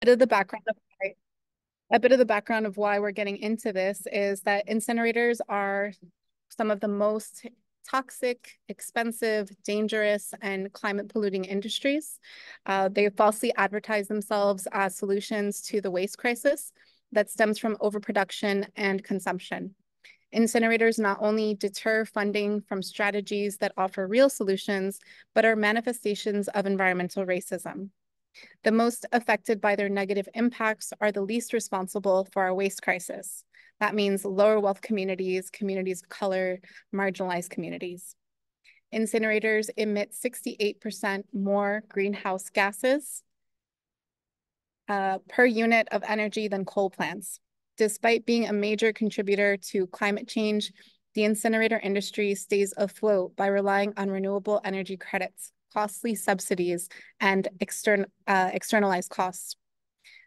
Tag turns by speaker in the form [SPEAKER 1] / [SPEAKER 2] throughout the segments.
[SPEAKER 1] bit of the background of why we're getting into this is that incinerators are some of the most toxic, expensive, dangerous, and climate polluting industries. They falsely advertise themselves as solutions to the waste crisis that stems from overproduction and consumption. Incinerators not only deter funding from strategies that offer real solutions, but are manifestations of environmental racism. The most affected by their negative impacts are the least responsible for our waste crisis. That means lower wealth communities, communities of color, marginalized communities. Incinerators emit 68% more greenhouse gases per unit of energy than coal plants. Despite being a major contributor to climate change, the incinerator industry stays afloat by relying on renewable energy credits, costly subsidies, and externalized costs.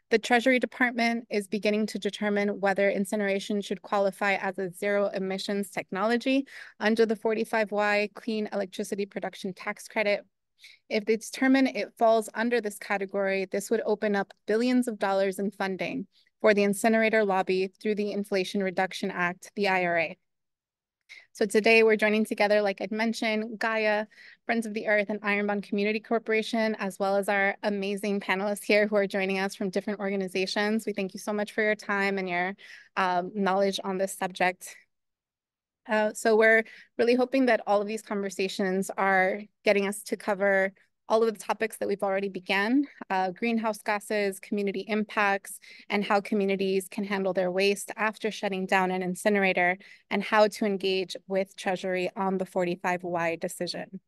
[SPEAKER 1] The Treasury Department is beginning to determine whether incineration should qualify as a zero emissions technology under the 45Y Clean Electricity Production Tax Credit. If they determine it falls under this category, this would open up billions of dollars in funding for the incinerator lobby through the Inflation Reduction Act, the IRA. So today we're joining together, like I'd mentioned, Gaia, Friends of the Earth, and Ironbound Community Corporation, as well as our amazing panelists here who are joining us from different organizations. We thank you so much for your time and your knowledge on this subject. So we're really hoping that all of these conversations are getting us to cover all of the topics that we've already began, greenhouse gases, community impacts, and how communities can handle their waste after shutting down an incinerator, and how to engage with Treasury on the 45Y decision.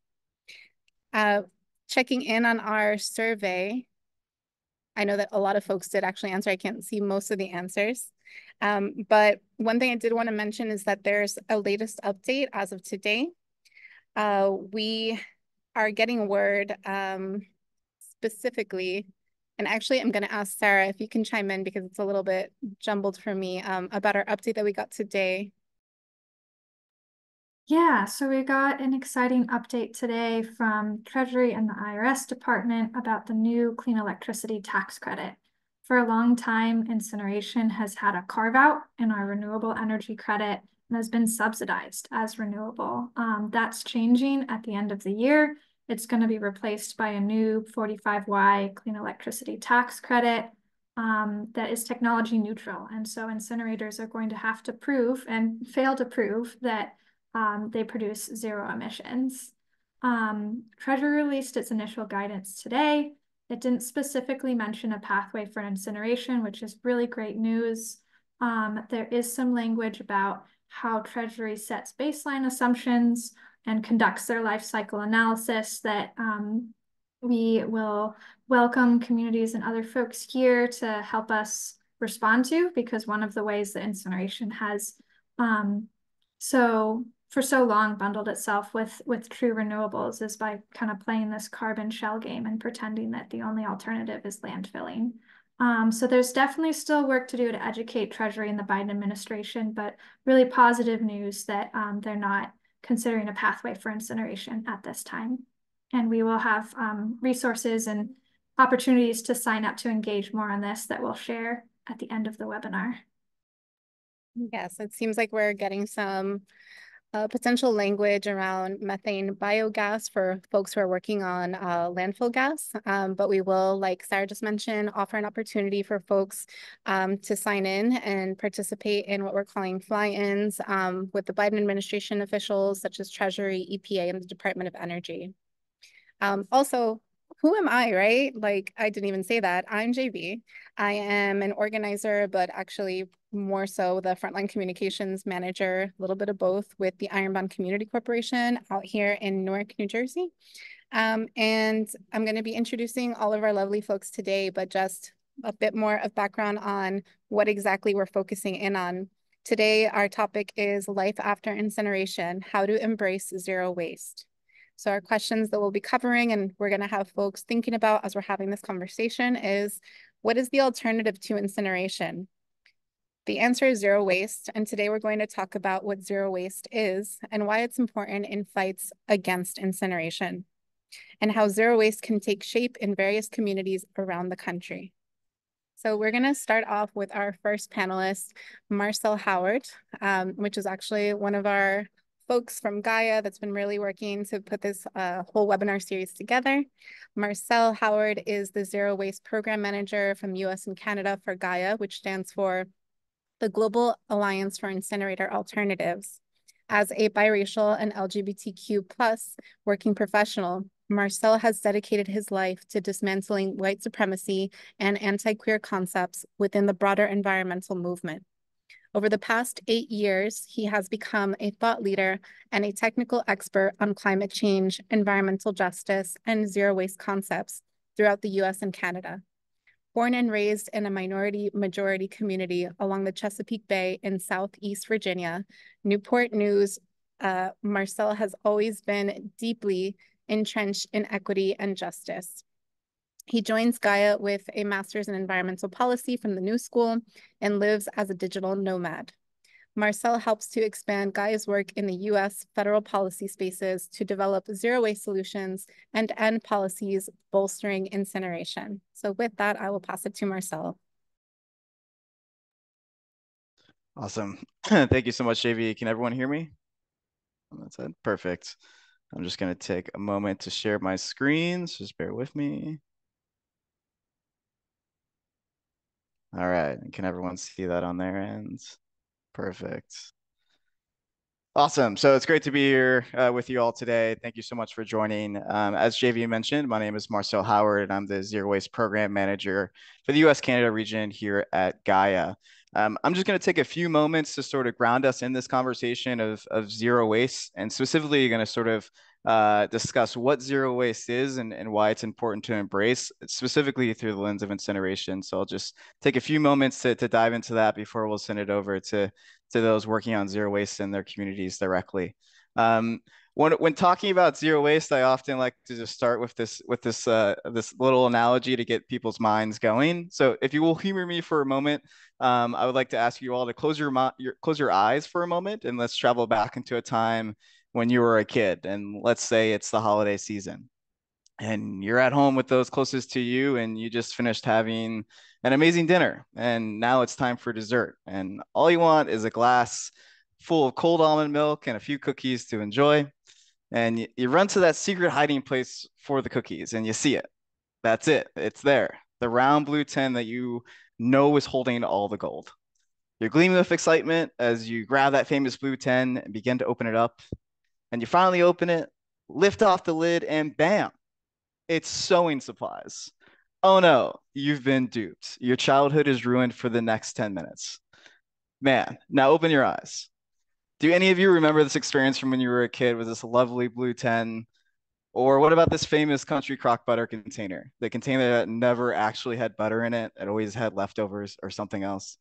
[SPEAKER 1] Checking in on our survey, I know that a lot of folks did actually answer. I can't see most of the answers. But one thing I did want to mention is that there's a latest update as of today. We are getting word specifically, and actually I'm going to ask Sarah if you can chime in because it's a little bit jumbled for me, about our update that we got today.
[SPEAKER 2] Yeah, so we got an exciting update today from Treasury and the IRS Department about the new clean electricity tax credit. For a long time, incineration has had a carve out in our renewable energy credit and has been subsidized as renewable. That's changing at the end of the year. It's going to be replaced by a new 45Y clean electricity tax credit that is technology neutral. And so incinerators are going to have to prove and fail to prove that they produce zero emissions. Treasury released its initial guidance today. It didn't specifically mention a pathway for incineration, which is really great news. There is some language about how Treasury sets baseline assumptions and conducts their life cycle analysis that we will welcome communities and other folks here to help us respond to, because one of the ways that incineration has for so long bundled itself with true renewables is by kind of playing this carbon shell game and pretending that the only alternative is landfilling. So there's definitely still work to do to educate Treasury and the Biden administration, but really positive news that they're not considering a pathway for incineration at this time. And we will have resources and opportunities to sign up to engage more on this that we'll share at the end of the webinar.
[SPEAKER 1] Yes, it seems like we're getting some potential language around methane biogas for folks who are working on landfill gas. But we will, like Sarah just mentioned, offer an opportunity for folks to sign in and participate in what we're calling fly-ins with the Biden administration officials such as Treasury, EPA, and the Department of Energy. Also, who am I, right? Like, I didn't even say that. I'm JB. I am an organizer, but actually more so the frontline communications manager, a little bit of both with the Ironbound Community Corporation out here in Newark, New Jersey. And I'm going to be introducing all of our lovely folks today, but just a bit more of background on what exactly we're focusing in on. Today, our topic is life after incineration, how to embrace zero waste. So our questions that we'll be covering and we're going to have folks thinking about as we're having this conversation is, what is the alternative to incineration? The answer is zero waste, and today we're going to talk about what zero waste is and why it's important in fights against incineration, and how zero waste can take shape in various communities around the country. So we're going to start off with our first panelist, Marcel Howard, which is actually one of our folks from Gaia that's been really working to put this whole webinar series together. Marcel Howard is the Zero Waste Program Manager from US and Canada for Gaia, which stands for the Global Alliance for Incinerator Alternatives. As a biracial and LGBTQ+ working professional, Marcel has dedicated his life to dismantling white supremacy and anti-queer concepts within the broader environmental movement. Over the past 8 years, he has become a thought leader and a technical expert on climate change, environmental justice, and zero waste concepts throughout the US and Canada. Born and raised in a minority-majority community along the Chesapeake Bay in Southeast Virginia, Newport News, Marcel has always been deeply entrenched in equity and justice. He joins Gaia with a master's in environmental policy from the New School and lives as a digital nomad. Marcel helps to expand Gaia's work in the US federal policy spaces to develop zero waste solutions and end policies bolstering incineration. So with that, I will pass it to Marcel.
[SPEAKER 3] Awesome. Thank you so much, JV. Can everyone hear me on that side? Perfect. I'm just going to take a moment to share my screens. Just bear with me. All right. Can everyone see that on their end? Perfect. Awesome. So it's great to be here with you all today. Thank you so much for joining. As JV mentioned, my name is Marcel Howard, and I'm the Zero Waste Program Manager for the US-Canada region here at Gaia. I'm just going to take a few moments to sort of ground us in this conversation of zero waste, and specifically going to sort of discuss what zero waste is and why it's important to embrace, specifically through the lens of incineration. So I'll just take a few moments to dive into that before we'll send it over to those working on zero waste in their communities directly. When talking about zero waste, I often like to just start with this little analogy to get people's minds going. So if you will humor me for a moment, I would like to ask you all to close your eyes for a moment, and let's travel back into a time when you were a kid, and let's say it's the holiday season. And you're at home with those closest to you, and you just finished having an amazing dinner, and now it's time for dessert. And all you want is a glass full of cold almond milk and a few cookies to enjoy. And you run to that secret hiding place for the cookies, and you see it. That's it. It's there. The round blue tin that you know is holding all the gold. You're gleaming with excitement as you grab that famous blue tin and begin to open it up. And you finally open it, lift off the lid, and bam! It's sewing supplies. Oh no, you've been duped. Your childhood is ruined for the next 10 minutes. Man, now open your eyes. Do any of you remember this experience from when you were a kid with this lovely blue tin? Or what about this famous country crock butter container? The container that never actually had butter in it. It always had leftovers or something else.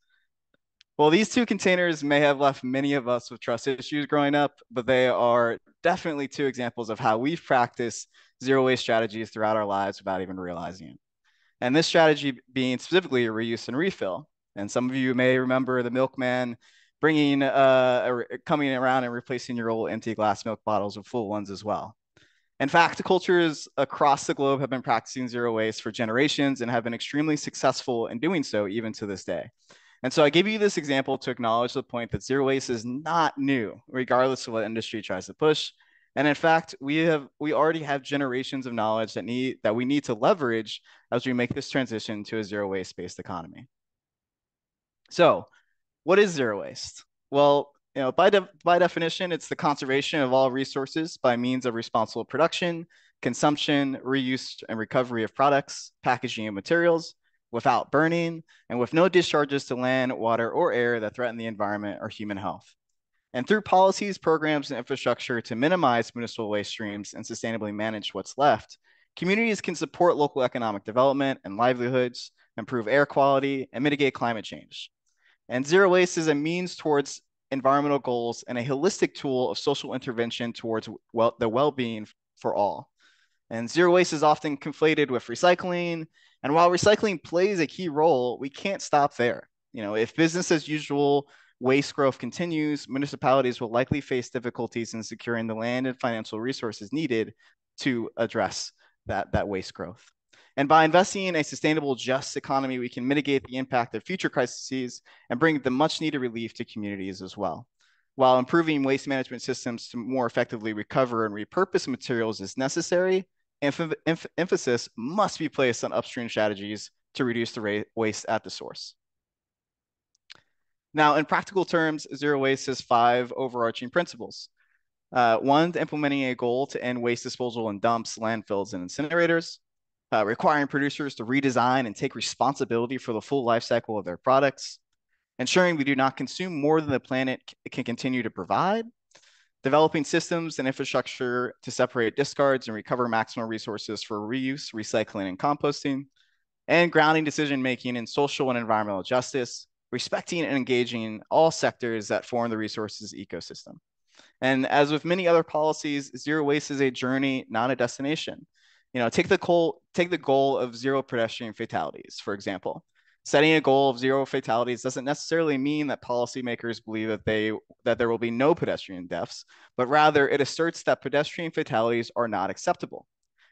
[SPEAKER 3] Well, these two containers may have left many of us with trust issues growing up, but they are definitely two examples of how we've practiced zero waste strategies throughout our lives without even realizing it. And this strategy being specifically a reuse and refill. And some of you may remember the milkman coming around and replacing your old empty glass milk bottles with full ones as well. In fact, cultures across the globe have been practicing zero waste for generations and have been extremely successful in doing so even to this day. And so I gave you this example to acknowledge the point that zero waste is not new, regardless of what industry tries to push. And in fact, we already have generations of knowledge that we need to leverage as we make this transition to a zero waste-based economy. So, what is zero waste? Well, by definition, it's the conservation of all resources by means of responsible production, consumption, reuse, and recovery of products, packaging, and materials, without burning, and with no discharges to land, water, or air that threaten the environment or human health. And through policies, programs, and infrastructure to minimize municipal waste streams and sustainably manage what's left, communities can support local economic development and livelihoods, improve air quality, and mitigate climate change. And zero waste is a means towards environmental goals and a holistic tool of social intervention towards the well-being for all. And zero waste is often conflated with recycling. And while recycling plays a key role, we can't stop there. If business as usual waste growth continues, municipalities will likely face difficulties in securing the land and financial resources needed to address that waste growth. And by investing in a sustainable, just economy, we can mitigate the impact of future crises and bring the much needed relief to communities as well. While improving waste management systems to more effectively recover and repurpose materials is necessary, emphasis must be placed on upstream strategies to reduce the waste at the source. Now, in practical terms, zero waste has 5 overarching principles. One, implementing a goal to end waste disposal in dumps, landfills, and incinerators. Requiring producers to redesign and take responsibility for the full life cycle of their products. Ensuring we do not consume more than the planet can continue to provide. Developing systems and infrastructure to separate discards and recover maximum resources for reuse, recycling, and composting. And grounding decision-making in social and environmental justice, respecting and engaging all sectors that form the resources ecosystem. And as with many other policies, zero waste is a journey, not a destination. Take the goal of 0 pedestrian fatalities, for example. Setting a goal of 0 fatalities doesn't necessarily mean that policymakers believe that there will be no pedestrian deaths, but rather it asserts that pedestrian fatalities are not acceptable,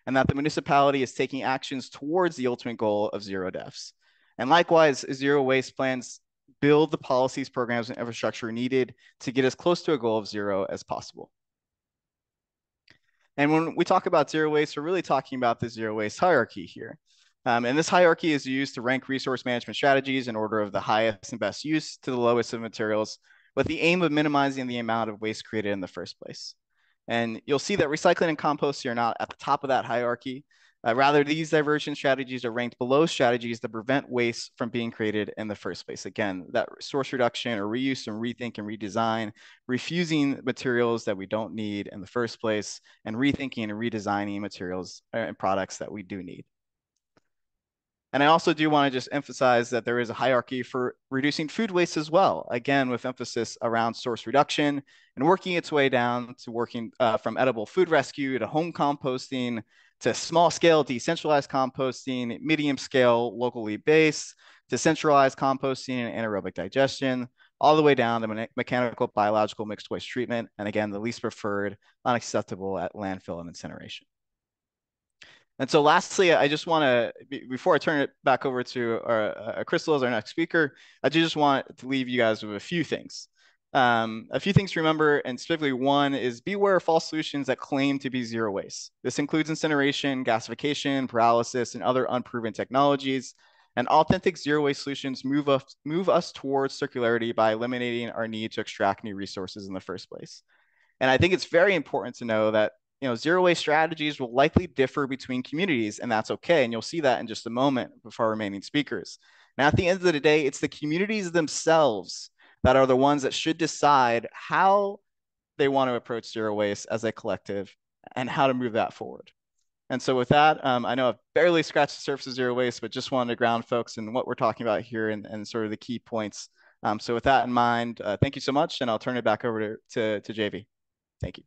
[SPEAKER 3] and that the municipality is taking actions towards the ultimate goal of 0 deaths. And likewise, zero waste plans build the policies, programs, and infrastructure needed to get as close to a goal of 0 as possible. And when we talk about zero waste, we're really talking about the zero waste hierarchy here. And this hierarchy is used to rank resource management strategies in order of the highest and best use to the lowest of materials, with the aim of minimizing the amount of waste created in the first place. And you'll see that recycling and composting are not at the top of that hierarchy. Rather, these diversion strategies are ranked below strategies that prevent waste from being created in the first place. Again, that source reduction or reuse and rethink and redesign, refusing materials that we don't need in the first place, and rethinking and redesigning materials and products that we do need. And I also do want to just emphasize that there is a hierarchy for reducing food waste as well, again, with emphasis around source reduction and working its way down to working from edible food rescue to home composting to small scale decentralized composting, medium scale locally based, to centralized composting and anaerobic digestion, all the way down to mechanical biological mixed waste treatment. And again, the least preferred, unacceptable at landfill and incineration. And so lastly, I just want to, before I turn it back over to Crystal as our next speaker, I do just want to leave you guys with a few things. A few things to remember, and specifically one is beware of false solutions that claim to be zero waste. This includes incineration, gasification, pyrolysis, and other unproven technologies. And authentic zero waste solutions move us towards circularity by eliminating our need to extract new resources in the first place. And I think it's very important to know that zero waste strategies will likely differ between communities, and that's okay. And you'll see that in just a moment with our remaining speakers. Now, at the end of the day, it's the communities themselves that are the ones that should decide how they want to approach zero waste as a collective and how to move that forward. And so with that, I know I've barely scratched the surface of zero waste, but just wanted to ground folks in what we're talking about here and sort of the key points. So with that in mind, thank you so much, and I'll turn it back over to JV. Thank you.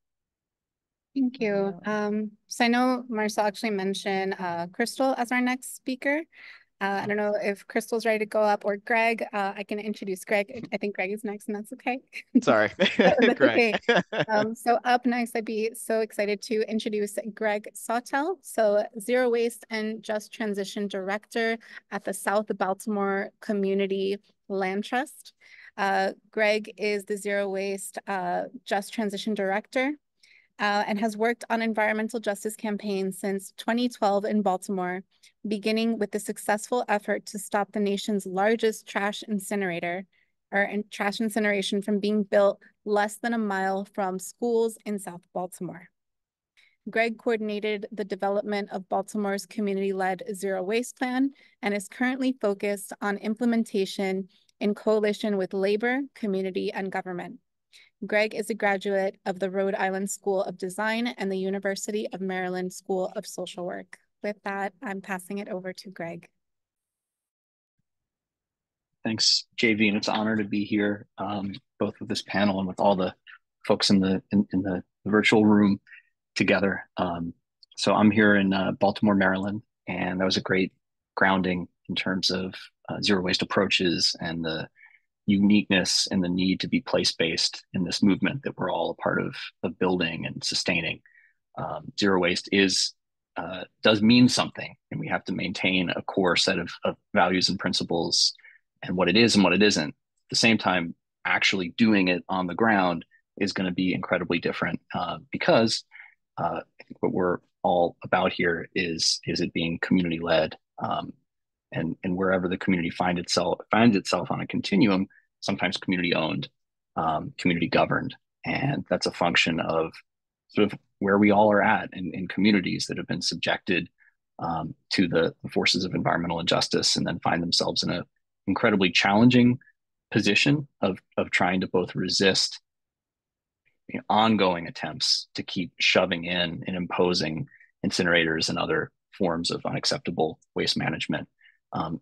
[SPEAKER 1] Thank you. So I know Marcel actually mentioned Crystal as our next speaker. I don't know if Crystal's ready to go up, or Greg. I can introduce Greg. I think Greg is next, and that's okay.
[SPEAKER 3] Sorry.
[SPEAKER 1] That's okay. So up next, I'd be so excited to introduce Greg Sawtell. So Zero Waste and Just Transition Director at the South Baltimore Community Land Trust. Greg is the Zero Waste Just Transition Director. And has worked on environmental justice campaigns since 2012 in Baltimore, beginning with the successful effort to stop the nation's largest trash incinerator, or trash incineration, from being built less than a mile from schools in South Baltimore. Greg coordinated the development of Baltimore's community-led zero waste plan and is currently focused on implementation in coalition with labor, community, and government. Greg is a graduate of the Rhode Island School of Design and the University of Maryland School of Social Work. With that, I'm passing it over to Greg.
[SPEAKER 4] Thanks, JV, and it's an honor to be here, both with this panel and with all the folks in the virtual room together. So I'm here in Baltimore, Maryland, and that was a great grounding in terms of zero waste approaches and the uniqueness and the need to be place-based in this movement that we're all a part of building and sustaining. Zero waste is does mean something, and we have to maintain a core set of values and principles and what it is and what it isn't. At the same time, actually doing it on the ground is going to be incredibly different because I think what we're all about here is it being community led, and wherever the community finds itself on a continuum, sometimes community owned, community governed, and that's a function of sort of where we all are at in communities that have been subjected to the forces of environmental injustice, and then find themselves in a incredibly challenging position of trying to both resist ongoing attempts to keep shoving in and imposing incinerators and other forms of unacceptable waste management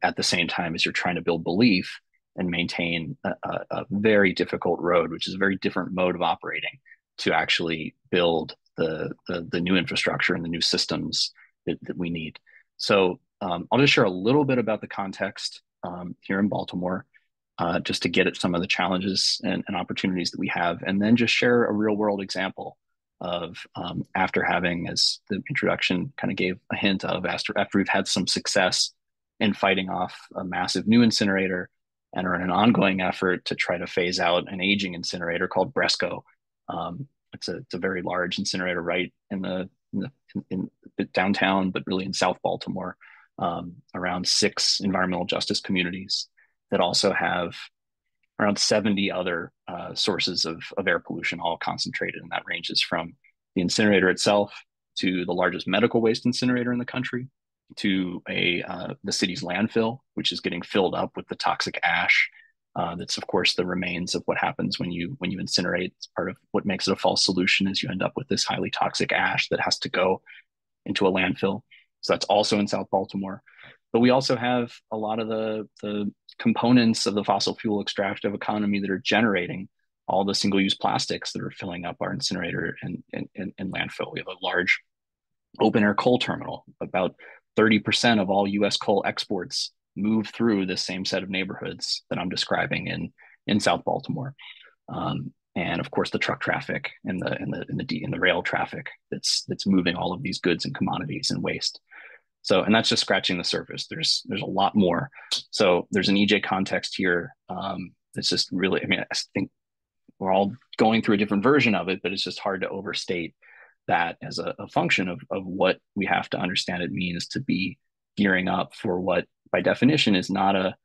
[SPEAKER 4] at the same time as you're trying to build belief and maintain a very difficult road, which is a very different mode of operating, to actually build the new infrastructure and the new systems that we need. So I'll just share a little bit about the context here in Baltimore, just to get at some of the challenges and opportunities that we have, and then just share a real world example of after having, as the introduction kind of gave a hint of, after we've had some success in fighting off a massive new incinerator and are in an ongoing effort to try to phase out an aging incinerator called Bresco. It's a very large incinerator right in downtown, but really in South Baltimore, around 6 environmental justice communities that also have around 70 other sources of air pollution, all concentrated. And that ranges from the incinerator itself to the largest medical waste incinerator in the country, to the city's landfill, which is getting filled up with the toxic ash. That's of course the remains of what happens when you incinerate. It's part of what makes it a false solution, is you end up with this highly toxic ash that has to go into a landfill. So that's also in South Baltimore. But we also have a lot of the components of the fossil fuel extractive economy that are generating all the single-use plastics that are filling up our incinerator and landfill. We have a large open-air coal terminal. About 30% of all U.S. coal exports move through the same set of neighborhoods that I'm describing in South Baltimore. And of course, the truck traffic and the rail traffic that's moving all of these goods and commodities and waste. So, and that's just scratching the surface. There's a lot more. So there's an EJ context here. It's just really, I mean, I think we're all going through a different version of it, but it's just hard to overstate that as a function of what we have to understand it means to be gearing up for what, by definition, is not a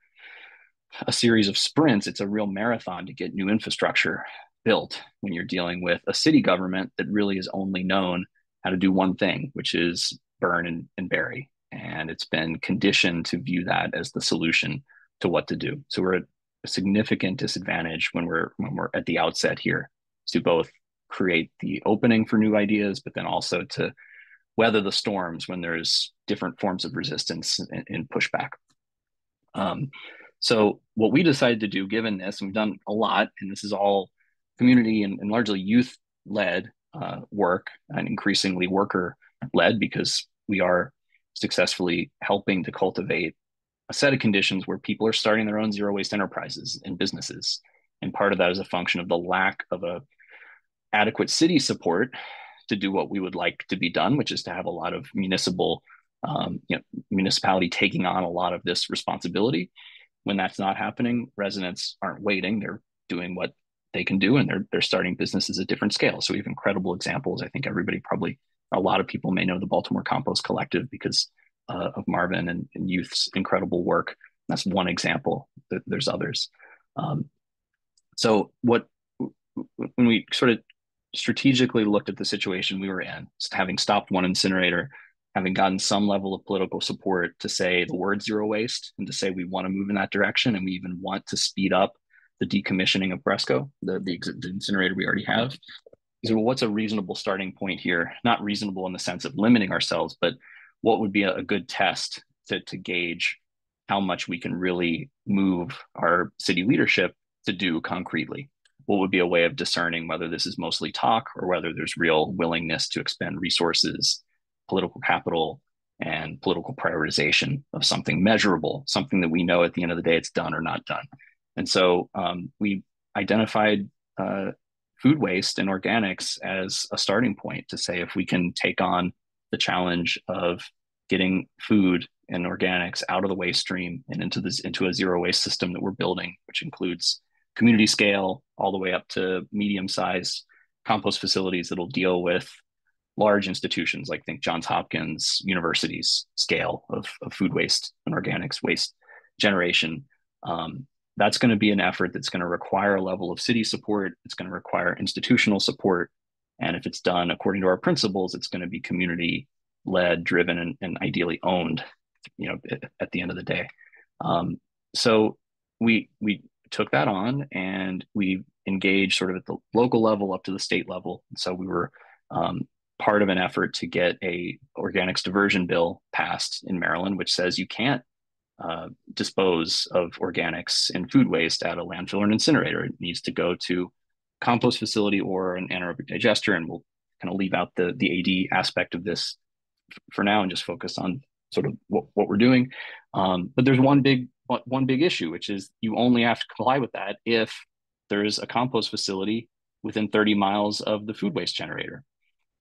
[SPEAKER 4] series of sprints. It's a real marathon to get new infrastructure built when you're dealing with a city government that really is only known how to do one thing, which is burn and bury. And it's been conditioned to view that as the solution to what to do. So we're at a significant disadvantage when we're at the outset here, to both create the opening for new ideas, but then also to weather the storms when there's different forms of resistance and pushback. So what we decided to do, given this, and we've done a lot, and this is all community and largely youth-led work, and increasingly worker-led, because we are successfully helping to cultivate a set of conditions where people are starting their own zero waste enterprises and businesses. And part of that is a function of the lack of a adequate city support to do what we would like to be done, which is to have a lot of municipality taking on a lot of this responsibility. When that's not happening, residents aren't waiting; they're doing what they can do, and they're starting businesses at different scales. So we have incredible examples. I think everybody, probably a lot of people, may know the Baltimore Compost Collective because of Marvin and youth's incredible work. That's one example. There's others. So when we sort of strategically looked at the situation we were in, having stopped one incinerator, having gotten some level of political support to say the word zero waste and to say we want to move in that direction, and we even want to speed up the decommissioning of Bresco, the incinerator we already have. So, well, what's a reasonable starting point here? Not reasonable in the sense of limiting ourselves, but what would be a good test to gauge how much we can really move our city leadership to do concretely? What would be a way of discerning whether this is mostly talk or whether there's real willingness to expend resources, political capital, and political prioritization of something measurable, something that we know at the end of the day it's done or not done? And so we identified food waste and organics as a starting point to say, if we can take on the challenge of getting food and organics out of the waste stream and into a zero waste system that we're building, which includes community scale all the way up to medium size compost facilities that'll deal with large institutions like think Johns Hopkins, universities scale of food waste and organics waste generation. That's going to be an effort that's going to require a level of city support. It's going to require institutional support. And if it's done according to our principles, it's going to be community led, driven, and ideally owned, at the end of the day. So we took that on and we engaged sort of at the local level up to the state level. So we were part of an effort to get a organics diversion bill passed in Maryland, which says you can't dispose of organics and food waste at a landfill or an incinerator. It needs to go to compost facility or an anaerobic digester, and we'll kind of leave out the AD aspect of this for now and just focus on sort of what we're doing. But there's one big issue, which is you only have to comply with that if there's a compost facility within 30 miles of the food waste generator.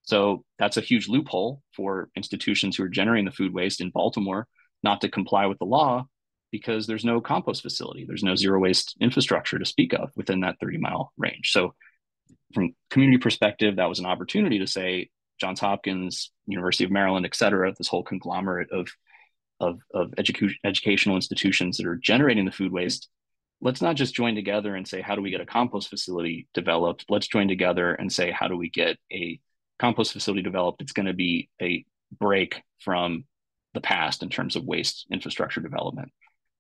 [SPEAKER 4] So that's a huge loophole for institutions who are generating the food waste in Baltimore not to comply with the law, because there's no compost facility. There's no zero waste infrastructure to speak of within that 30-mile range. So from community perspective, that was an opportunity to say Johns Hopkins, University of Maryland, et cetera, this whole conglomerate of educational institutions that are generating the food waste, let's not just join together and say, how do we get a compost facility developed? Let's join together and say, how do we get a compost facility developed? It's going to be a break from the past in terms of waste infrastructure development.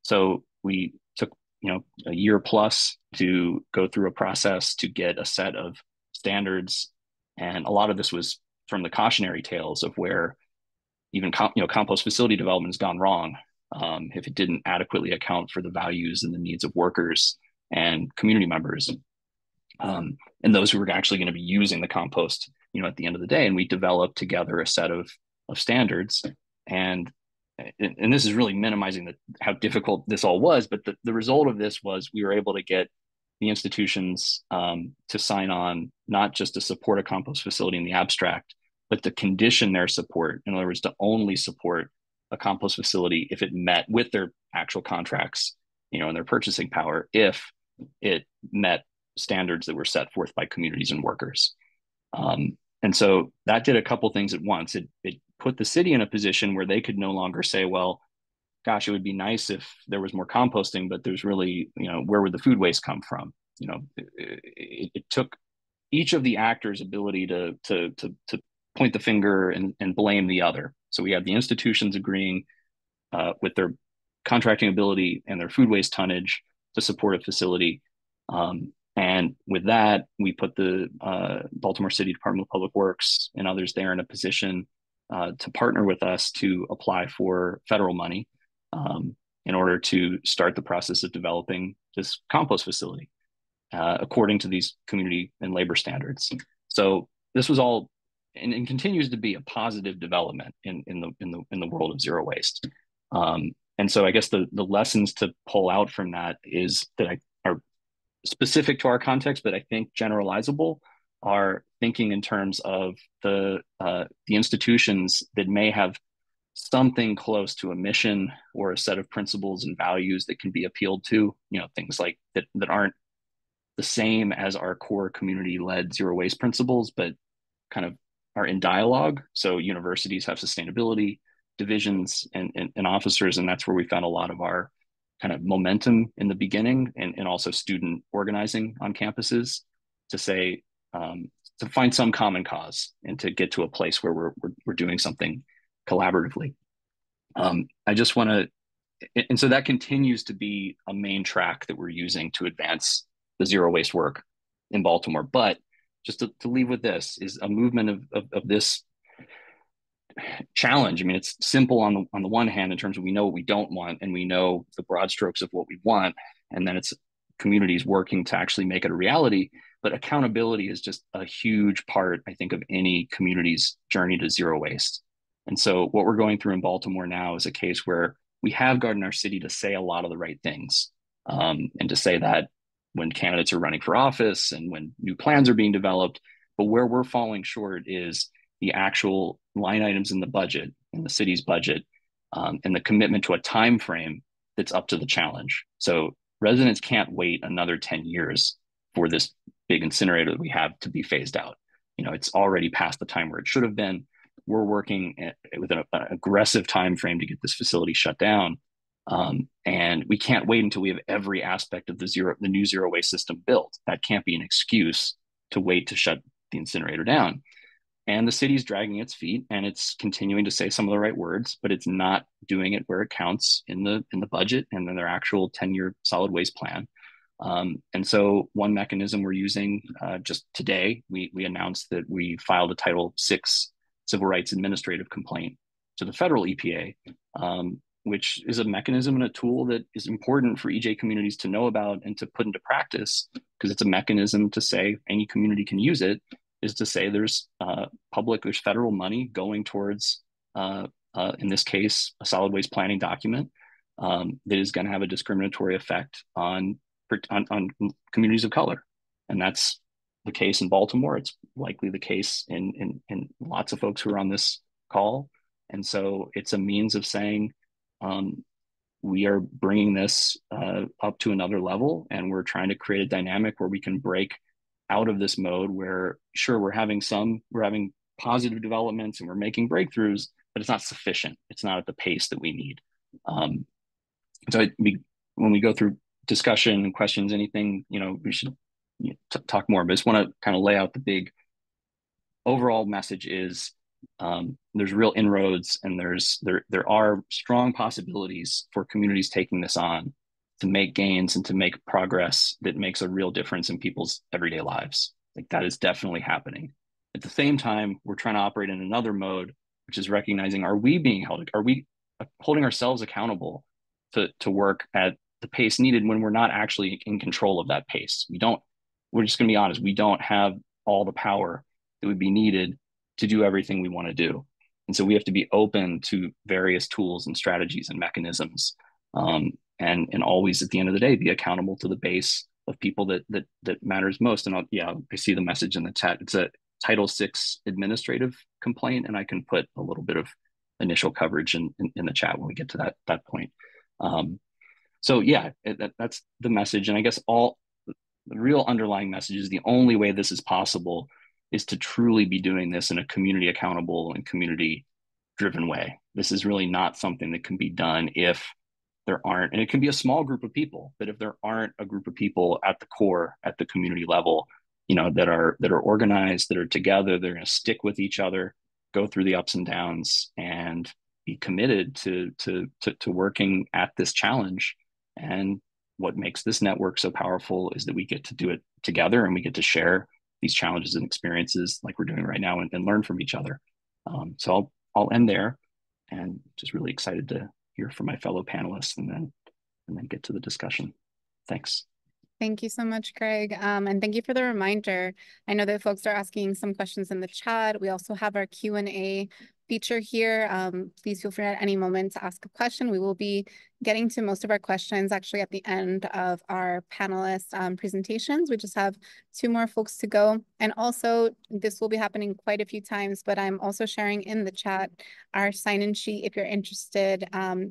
[SPEAKER 4] So we took, a year plus to go through a process to get a set of standards. And a lot of this was from the cautionary tales of where even compost facility development has gone wrong if it didn't adequately account for the values and the needs of workers and community members, and those who were actually going to be using the compost, at the end of the day. And we developed together a set of standards, and this is really minimizing how difficult this all was. But the result of this was we were able to get the institutions to sign on, not just to support a compost facility in the abstract, but to condition their support. In other words, to only support a compost facility if it met with their actual contracts, and their purchasing power, if it met standards that were set forth by communities and workers. And so that did a couple things at once. It put the city in a position where they could no longer say, well, gosh, it would be nice if there was more composting, but there's really, where would the food waste come from? It took each of the actors' ability to point the finger and blame the other. So we had the institutions agreeing with their contracting ability and their food waste tonnage to support a facility. And with that, we put the Baltimore City Department of Public Works and others there in a position to partner with us to apply for federal money in order to start the process of developing this compost facility according to these community and labor standards. So this was all and continues to be a positive development in the world of zero waste. And so I guess the lessons to pull out from that is that are specific to our context, but I think generalizable, are thinking in terms of the institutions that may have something close to a mission or a set of principles and values that can be appealed to, things like that aren't the same as our core community-led zero waste principles, but kind of are in dialogue. So universities have sustainability divisions and officers, and that's where we found a lot of our kind of momentum in the beginning, and also student organizing on campuses to say, to find some common cause and to get to a place where we're doing something collaboratively. I just want to, and so that continues to be a main track that we're using to advance the zero waste work in Baltimore. But just to leave with this is a movement of this challenge. I mean, it's simple on the one hand in terms of we know what we don't want and we know the broad strokes of what we want, and then it's communities working to actually make it a reality. But accountability is just a huge part, I think, of any community's journey to zero waste. And so what we're going through in Baltimore now is a case where we have gotten our city to say a lot of the right things, and to say that when candidates are running for office and when new plans are being developed. But where we're falling short is the actual line items in the budget, in the city's budget, and the commitment to a time frame that's up to the challenge. So residents can't wait another 10 years for this big incinerator that we have to be phased out. You know, it's already past the time where it should have been. We're working with an aggressive time frame to get this facility shut down. And we can't wait until we have every aspect of the new zero waste system built. That can't be an excuse to wait to shut the incinerator down. And the city's dragging its feet, and it's continuing to say some of the right words, but it's not doing it where it counts in the budget and in their actual 10-year solid waste plan. And so one mechanism we're using, just today, we announced that we filed a Title VI civil rights administrative complaint to the federal EPA, which is a mechanism and a tool that is important for EJ communities to know about and to put into practice, because it's a mechanism to say any community can use it, is to say there's there's federal money going towards, in this case, a solid waste planning document that is going to have a discriminatory effect on communities of color. And that's the case in Baltimore. It's likely the case in lots of folks who are on this call. And so it's a means of saying, we are bringing this up to another level, and we're trying to create a dynamic where we can break out of this mode where, sure, we're having positive developments and we're making breakthroughs, but it's not sufficient. It's not at the pace that we need. So when we go through discussion and questions, anything, we should talk more, but I just want to kind of lay out the big overall message is, there's real inroads, and there are strong possibilities for communities taking this on to make gains and to make progress that makes a real difference in people's everyday lives. Like, that is definitely happening. At the same time, we're trying to operate in another mode, which is recognizing, are we holding ourselves accountable to work at the pace needed when we're not actually in control of that pace? We're just going to be honest, we don't have all the power that would be needed to do everything we want to do. And so we have to be open to various tools and strategies and mechanisms, and always at the end of the day be accountable to the base of people that matters most. And I see the message in the chat. It's a Title VI administrative complaint, and I can put a little bit of initial coverage in the chat when we get to that point. So yeah, that's the message. And I guess all the real underlying message is the only way this is possible is to truly be doing this in a community accountable and community driven way. This is really not something that can be done if there aren't, and it can be a small group of people, but if there aren't a group of people at the core, at the community level, that are organized, that are together, they're going to stick with each other, go through the ups and downs, and be committed to working at this challenge. And what makes this network so powerful is that we get to do it together, and we get to share these challenges and experiences like we're doing right now, and learn from each other. So I'll end there, and just really excited to hear from my fellow panelists and then get to the discussion. Thanks.
[SPEAKER 1] Thank you so much, Craig. And thank you for the reminder. I know that folks are asking some questions in the chat. We also have our Q&A feature here. Please feel free at any moment to ask a question. We will be getting to most of our questions actually at the end of our panelist presentations. We just have 2 more folks to go. And also, this will be happening quite a few times, but I'm also sharing in the chat our sign-in sheet if you're interested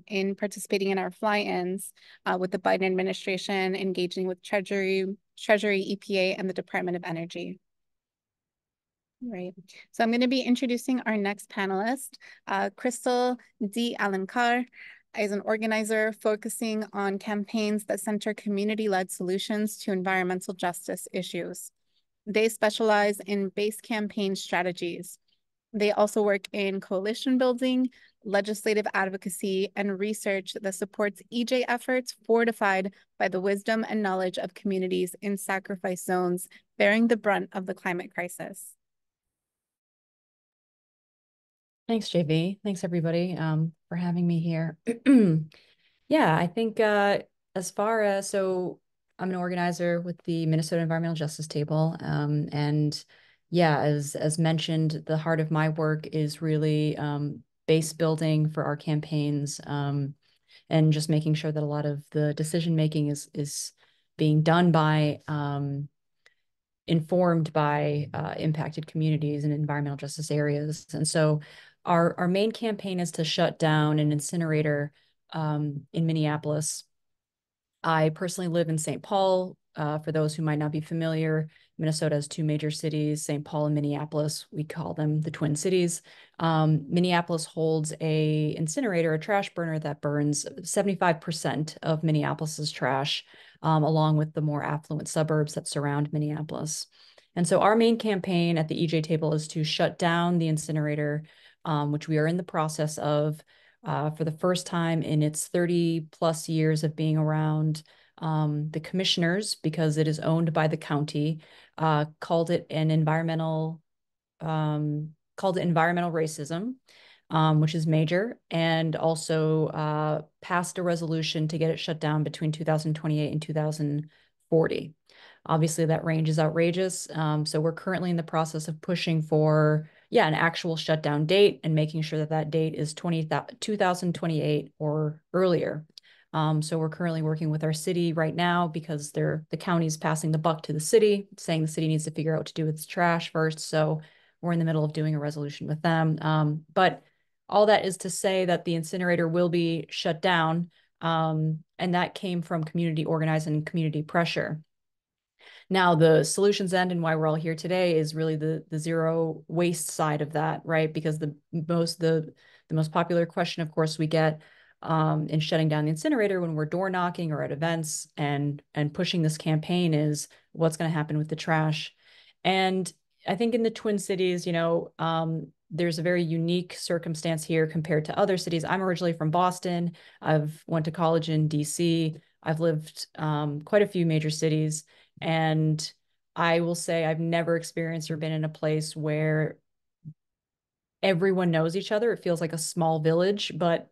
[SPEAKER 1] in participating in our fly-ins with the Biden administration, engaging with Treasury, EPA, and the Department of Energy. Right. So I'm going to be introducing our next panelist. Crystal D. Alankar is an organizer focusing on campaigns that center community-led solutions to environmental justice issues. They specialize in base campaign strategies. They also work in coalition building, legislative advocacy, and research that supports EJ efforts fortified by the wisdom and knowledge of communities in sacrifice zones bearing the brunt of the climate crisis.
[SPEAKER 5] Thanks, JV. Thanks, everybody, for having me here. Yeah, I think so I'm an organizer with the Minnesota Environmental Justice Table. And yeah, as mentioned, the heart of my work is really base building for our campaigns, and just making sure that a lot of the decision making is being done by informed by impacted communities and environmental justice areas. And so our main campaign is to shut down an incinerator in Minneapolis. I personally live in St. Paul. For those who might not be familiar, Minnesota has two major cities, St. Paul and Minneapolis. We call them the Twin Cities. Minneapolis holds a incinerator, a trash burner that burns 75% of Minneapolis's trash, along with the more affluent suburbs that surround Minneapolis. And so our main campaign at the EJ table is to shut down the incinerator, which we are in the process of. For the first time in its 30 plus years of being around, the commissioners, because it is owned by the county, called it environmental racism, which is major, and also passed a resolution to get it shut down between 2028 and 2040. Obviously, that range is outrageous. So we're currently in the process of pushing for, an actual shutdown date and making sure that that date is 2028 or earlier. So we're currently working with our city right now because the county's passing the buck to the city, saying the city needs to figure out what to do with its trash first. So we're in the middle of doing a resolution with them. But all that is to say that the incinerator will be shut down. And that came from community organizing and community pressure. Now, the solutions end and why we're all here today is really the zero waste side of that, right? Because the most popular question, of course, we get in shutting down the incinerator when we're door knocking or at events and pushing this campaign is what's going to happen with the trash. And I think in the Twin Cities, there's a very unique circumstance here compared to other cities. I'm originally from Boston. I've went to college in DC. I've lived quite a few major cities. And I will say I've never experienced or been in a place where everyone knows each other. It feels like a small village, but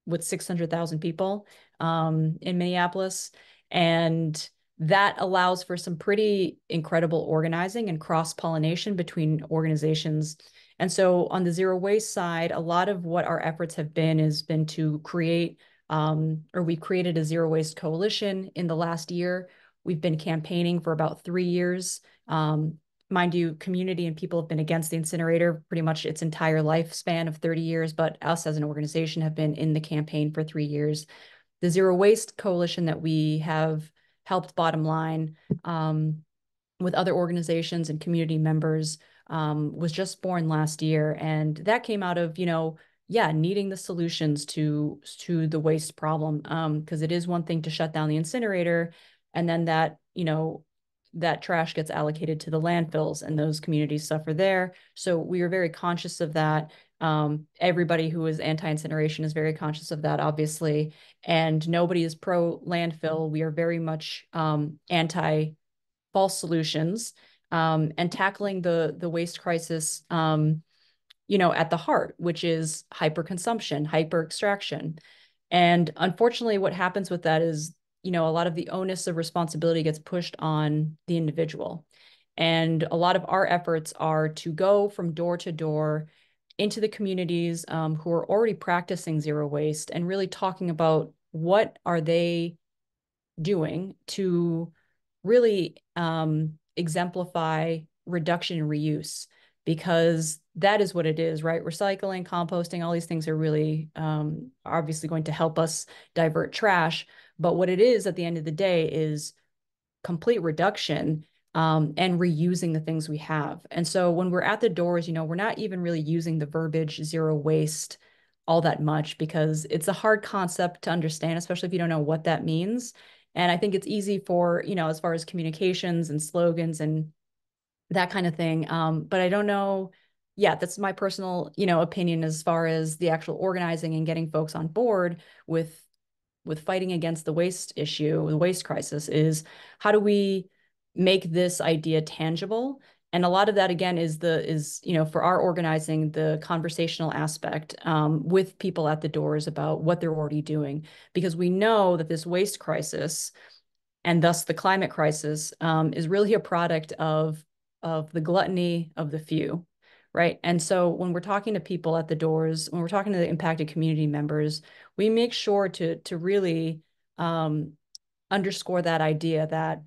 [SPEAKER 5] with 600,000 people in Minneapolis. And that allows for some pretty incredible organizing and cross-pollination between organizations. And so on the zero waste side, a lot of what our efforts have been has been to create, we've created a zero waste coalition in the last year. We've been campaigning for about 3 years. Mind you, community and people have been against the incinerator pretty much its entire lifespan of 30 years, but us as an organization have been in the campaign for 3 years. The Zero Waste Coalition that we have helped bottom line with other organizations and community members was just born last year. And that came out of, needing the solutions to the waste problem. Because it is one thing to shut down the incinerator, and then that, that trash gets allocated to the landfills and those communities suffer there. So we are very conscious of that. Everybody who is anti-incineration is very conscious of that, obviously, and nobody is pro landfill. We are very much anti false solutions and tackling the waste crisis, at the heart, which is hyperconsumption, hyper extraction. And unfortunately, what happens with that is, a lot of the onus of responsibility gets pushed on the individual. And a lot of our efforts are to go from door to door into the communities who are already practicing zero waste and really talking about what are they doing to really exemplify reduction and reuse, because that is what it is, right? Recycling, composting, all these things are really obviously going to help us divert trash. But what it is at the end of the day is complete reduction and reusing the things we have. And so when we're at the doors, we're not even really using the verbiage zero waste all that much because it's a hard concept to understand, especially if you don't know what that means. And I think it's easy for, as far as communications and slogans and that kind of thing. But I don't know. Yeah, that's my personal, opinion as far as the actual organizing and getting folks on board with fighting against the waste issue, the waste crisis, is how do we make this idea tangible? And a lot of that, again, is for our organizing, the conversational aspect with people at the doors about what they're already doing, because we know that this waste crisis and thus the climate crisis is really a product of the gluttony of the few, right? And so when we're talking to people at the doors, when we're talking to the impacted community members, we make sure to really underscore that idea that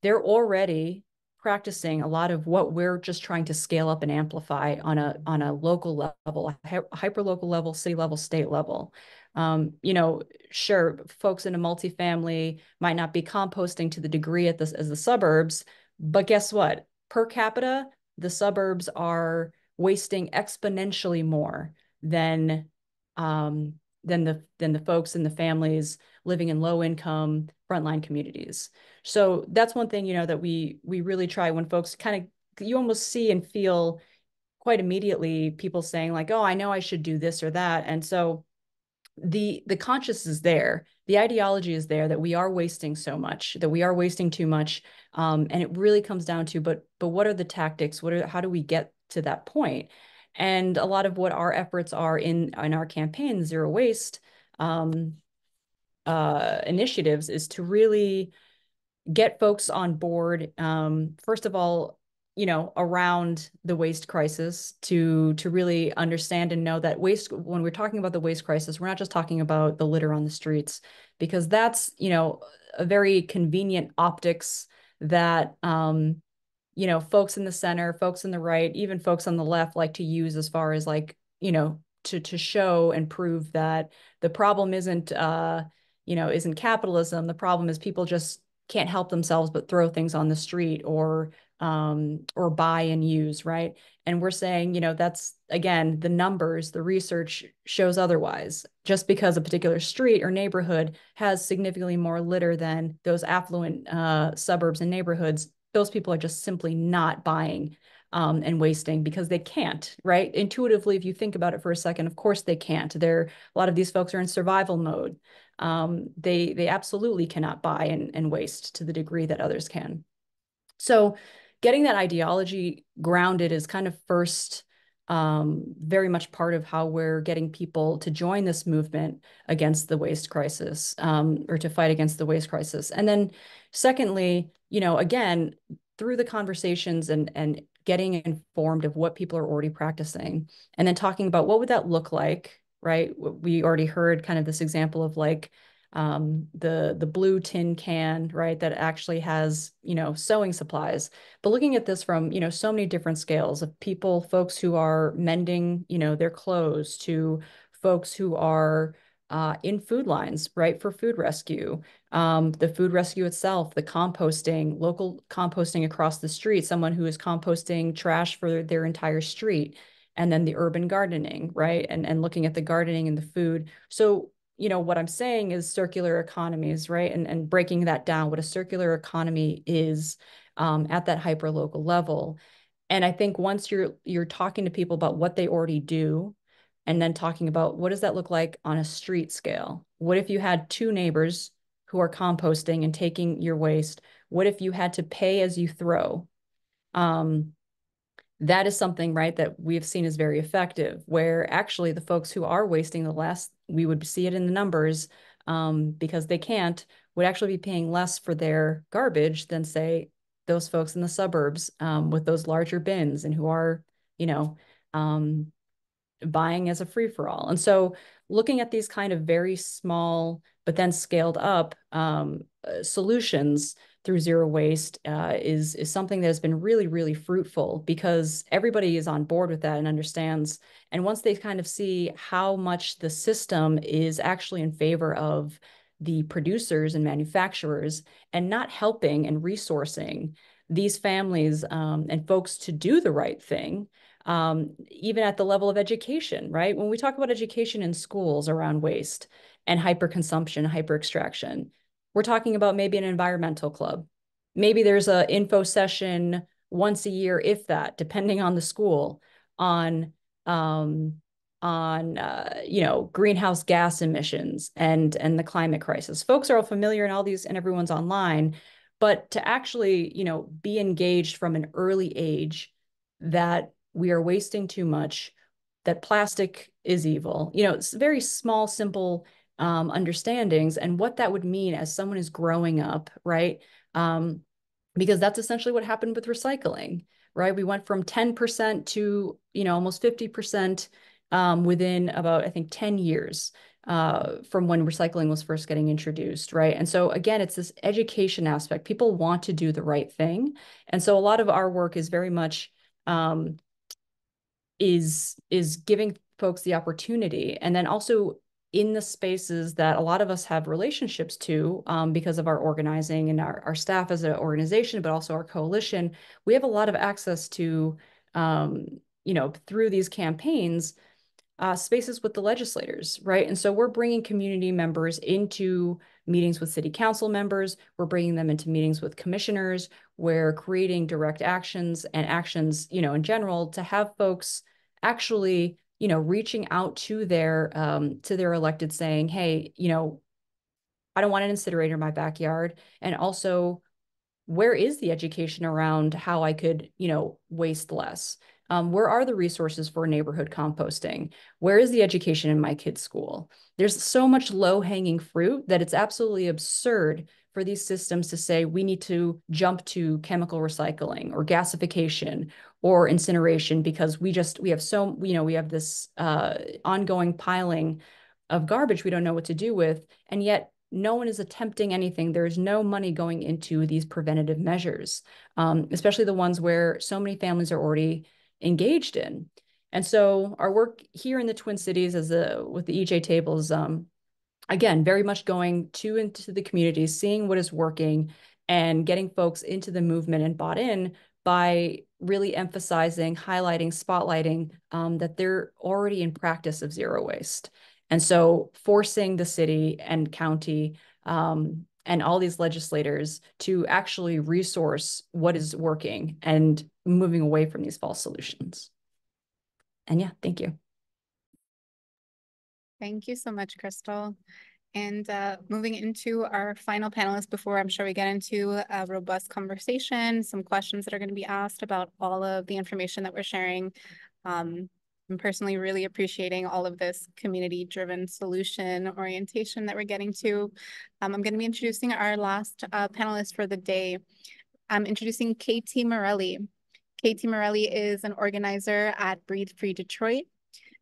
[SPEAKER 5] they're already practicing a lot of what we're just trying to scale up and amplify on a local level, a hyper local level, city level, state level. You know, sure, folks in a multifamily might not be composting to the degree as the suburbs, but guess what? Per capita, the suburbs are wasting exponentially more than the folks and the families living in low income frontline communities. So that's one thing, you know, that we really try when folks kind of, you almost see and feel quite immediately people saying like, oh, I know I should do this or that. And so the conscious is there, the ideology is there that we are wasting so much, that we are wasting too much. And it really comes down to, but what are the tactics? How do we get to that point? And a lot of what our efforts are in our campaign, Zero Waste initiatives, is to really get folks on board. First of all, you know, around the waste crisis, to really understand and know that waste, when we're talking about the waste crisis, we're not just talking about the litter on the streets, because that's, you know, a very convenient optics that you know, folks in the center, folks in the right, even folks on the left like to use as far as like, you know, to show and prove that the problem isn't you know, isn't capitalism. The problem is people just can't help themselves but throw things on the street or buy and use, right? And we're saying, you know, that's, again, the numbers, the research shows otherwise. Just because a particular street or neighborhood has significantly more litter than those affluent suburbs and neighborhoods, those people are just simply not buying and wasting because they can't, right? Intuitively, if you think about it for a second, of course they can't. A lot of these folks are in survival mode. They absolutely cannot buy and waste to the degree that others can. So getting that ideology grounded is kind of first very much part of how we're getting people to join this movement against the waste crisis, or to fight against the waste crisis. And then secondly, you know, again, through the conversations and getting informed of what people are already practicing, and then talking about what would that look like, right? We already heard kind of this example of like the blue tin can, right, that actually has, you know, sewing supplies. But looking at this from, you know, so many different scales of people, folks who are mending, you know, their clothes, to folks who are in food lines, right, for food rescue, the food rescue itself, the composting, local composting across the street, someone who is composting trash for their entire street, and then the urban gardening, right, and looking at the gardening and the food. So, you know, what I'm saying is circular economies, right? And breaking that down, what a circular economy is at that hyper local level. And I think once you're talking to people about what they already do, and then talking about what does that look like on a street scale? What if you had two neighbors who are composting and taking your waste? What if you had to pay as you throw? That is something, right, that we've seen is very effective, where actually the folks who are wasting the less, we would see it in the numbers, because they can't, would actually be paying less for their garbage than, say, those folks in the suburbs with those larger bins, and who are, you know, buying as a free-for-all. And so looking at these kind of very small, but then scaled up solutions through zero waste is something that has been really, really fruitful, because everybody is on board with that and understands. And once they kind of see how much the system is actually in favor of the producers and manufacturers and not helping and resourcing these families and folks to do the right thing, even at the level of education, right? When we talk about education in schools around waste and hyperconsumption, hyper-extraction, we're talking about maybe an environmental club. Maybe there's an info session once a year, if that, depending on the school, on you know, greenhouse gas emissions and the climate crisis. Folks are all familiar in all these, and everyone's online, but to actually, you know, be engaged from an early age that we are wasting too much, that plastic is evil, you know, it's very small, simple understandings, and what that would mean as someone is growing up, right? Because that's essentially what happened with recycling, right? We went from 10% to, you know, almost 50% within about, I think, 10 years. from when recycling was first getting introduced, right? And so again, it's this education aspect. People want to do the right thing. And so a lot of our work is very much is giving folks the opportunity, and then also in the spaces that a lot of us have relationships to because of our organizing and our staff as an organization, but also our coalition, we have a lot of access to, through these campaigns, spaces with the legislators, right? And so we're bringing community members into meetings with city council members. We're bringing them into meetings with commissioners. We're creating direct actions and actions, in general, to have folks actually, reaching out to their elected saying, hey, I don't want an incinerator in my backyard. And also, where is the education around how I could, waste less? Where are the resources for neighborhood composting? Where is the education in my kids' school? There's so much low-hanging fruit that it's absolutely absurd for these systems to say we need to jump to chemical recycling or gasification or incineration because we have this ongoing piling of garbage we don't know what to do with, and yet no one is attempting anything. There's no money going into these preventative measures, especially the ones where so many families are already engaged in. And so our work here in the Twin Cities with the EJ tables, again, very much going into the community, seeing what is working and getting folks into the movement and bought in by really emphasizing, highlighting, spotlighting that they're already in practice of zero waste. And so forcing the city and county and all these legislators to actually resource what is working and moving away from these false solutions. And yeah, thank you.
[SPEAKER 1] Thank you so much, Crystal. And moving into our final panelist before I'm sure we get into a robust conversation, some questions that are going to be asked about all of the information that we're sharing. I'm personally really appreciating all of this community-driven solution orientation that we're getting to. I'm going to be introducing our last panelist for the day. I'm introducing Katie Morelli. Katie Morelli is an organizer at Breathe Free Detroit,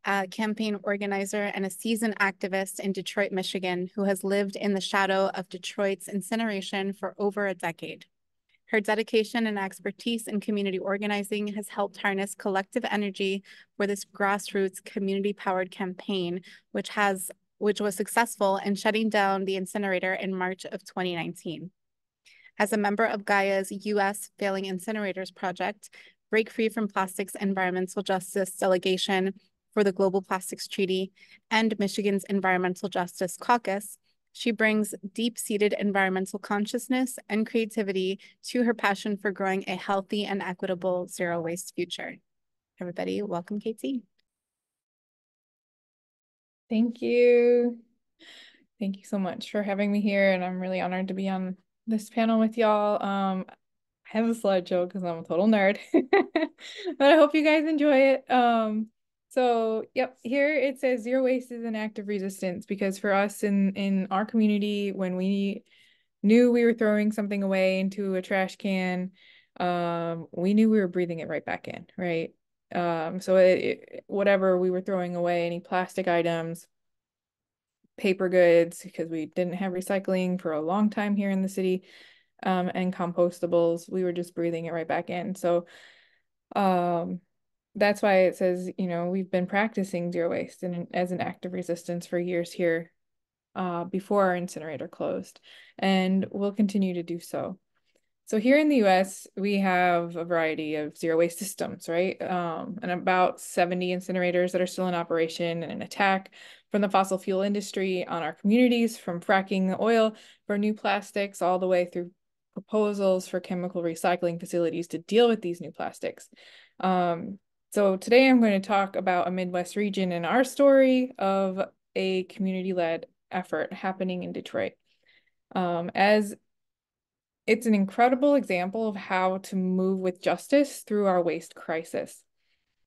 [SPEAKER 1] a campaign organizer and a seasoned activist in Detroit, Michigan, who has lived in the shadow of Detroit's incineration for over a decade. Her dedication and expertise in community organizing has helped harness collective energy for this grassroots community-powered campaign, which was successful in shutting down the incinerator in March of 2019. As a member of Gaia's U.S. Failing Incinerators Project, Break Free from Plastics Environmental Justice Delegation for the Global Plastics Treaty, and Michigan's Environmental Justice Caucus, she brings deep-seated environmental consciousness and creativity to her passion for growing a healthy and equitable zero-waste future. Everybody, welcome Katie.
[SPEAKER 6] Thank you. Thank you so much for having me here, and I'm really honored to be on this panel with y'all. I have a slideshow because I'm a total nerd, but I hope you guys enjoy it. So yep, here it says zero waste is an act of resistance, because for us in our community, when we knew we were throwing something away into a trash can, we knew we were breathing it right back in, right? So whatever we were throwing away, any plastic items, paper goods, because we didn't have recycling for a long time here in the city, and compostables, we were just breathing it right back in. So that's why it says, we've been practicing zero waste as an act of resistance for years here before our incinerator closed, and we'll continue to do so. So here in the US, we have a variety of zero waste systems, right? And about 70 incinerators that are still in operation, and an attack from the fossil fuel industry on our communities, from fracking the oil for new plastics all the way through proposals for chemical recycling facilities to deal with these new plastics. So today I'm going to talk about a Midwest region and our story of a community-led effort happening in Detroit. As it's an incredible example of how to move with justice through our waste crisis.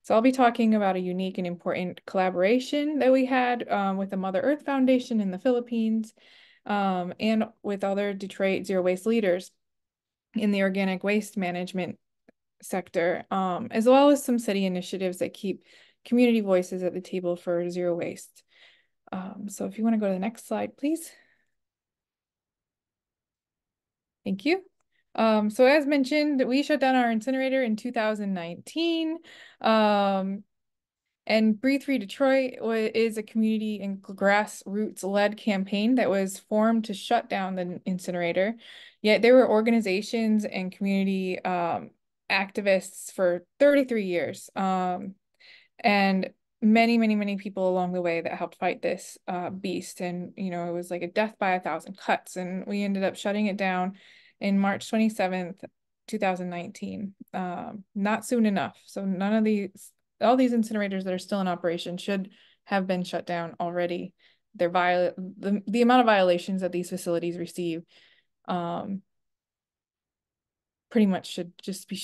[SPEAKER 6] So I'll be talking about a unique and important collaboration that we had with the Mother Earth Foundation in the Philippines, and with other Detroit zero waste leaders in the organic waste management sector, as well as some city initiatives that keep community voices at the table for zero waste. So if you want to go to the next slide, please. Thank you. So as mentioned, we shut down our incinerator in 2019. And Breathe Free Detroit is a community and grassroots-led campaign that was formed to shut down the incinerator. Yet there were organizations and community activists for 33 years. And many people along the way that helped fight this beast. And, you know, it was like a death by 1,000 cuts. And we ended up shutting it down in March 27th, 2019. Not soon enough. So all these incinerators that are still in operation should have been shut down already. The amount of violations that these facilities receive pretty much should just be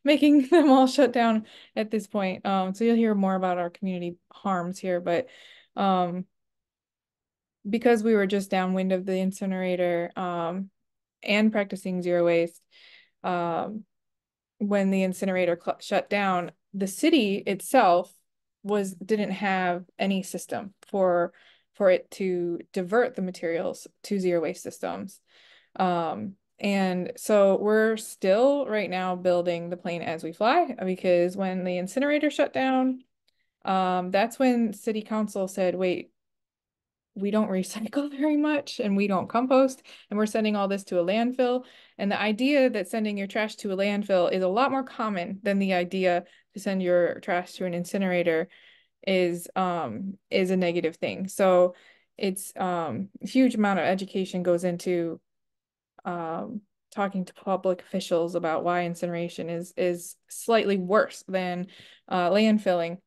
[SPEAKER 6] making them all shut down at this point. So you'll hear more about our community harms here, but because we were just downwind of the incinerator and practicing zero waste, when the incinerator shut down, the city itself didn't have any system for it to divert the materials to zero waste systems. And so we're still right now building the plane as we fly, because when the incinerator shut down, that's when city council said, wait, we don't recycle very much and we don't compost, and we're sending all this to a landfill. And the idea that sending your trash to a landfill is a lot more common than the idea to send your trash to an incinerator is a negative thing. So it's a huge amount of education goes into talking to public officials about why incineration is slightly worse than landfilling.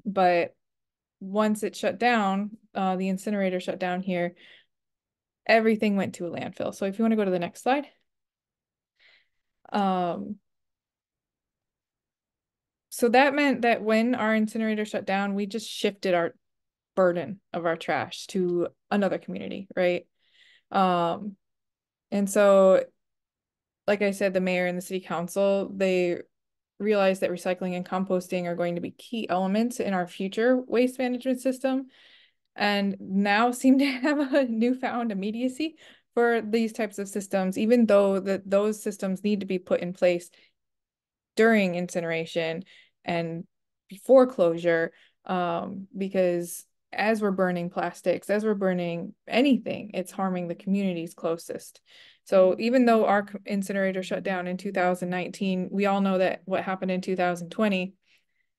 [SPEAKER 6] But once it shut down, the incinerator shut down here, everything went to a landfill. So if you want to go to the next slide. So that meant that when our incinerator shut down, we just shifted our burden of our trash to another community, right? And so, like I said, the mayor and the city council, they realized that recycling and composting are going to be key elements in our future waste management system, and now seem to have a newfound immediacy for these types of systems, even though those systems need to be put in place during incineration and before closure, because as we're burning plastics, as we're burning anything, it's harming the communities closest. So even though our incinerator shut down in 2019, we all know that what happened in 2020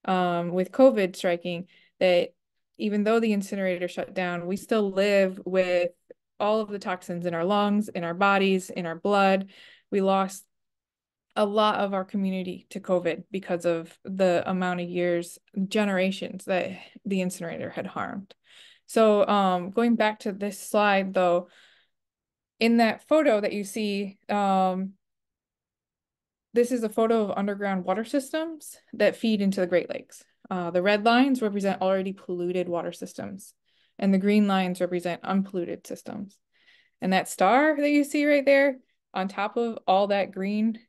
[SPEAKER 6] with COVID striking, that even though the incinerator shut down, we still live with all of the toxins in our lungs, in our bodies, in our blood. We lost a lot of our community to COVID because of the amount of years, generations that the incinerator had harmed. So going back to this slide though, in that photo that you see, this is a photo of underground water systems that feed into the Great Lakes. The red lines represent already polluted water systems, and the green lines represent unpolluted systems. And that star that you see right there on top of all that green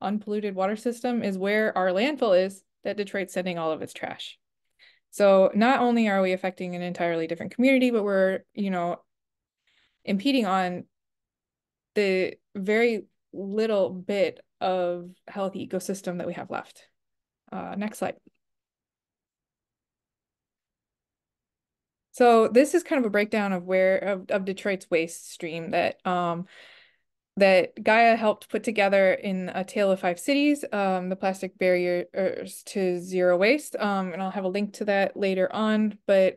[SPEAKER 6] unpolluted water system is where our landfill is that Detroit's sending all of its trash. So not only are we affecting an entirely different community, but we're, you know, impeding on the very little bit of healthy ecosystem that we have left. Next slide. So this is kind of a breakdown of Detroit's waste stream that Gaia helped put together in A Tale of Five Cities, the plastic barriers to zero waste. And I'll have a link to that later on. But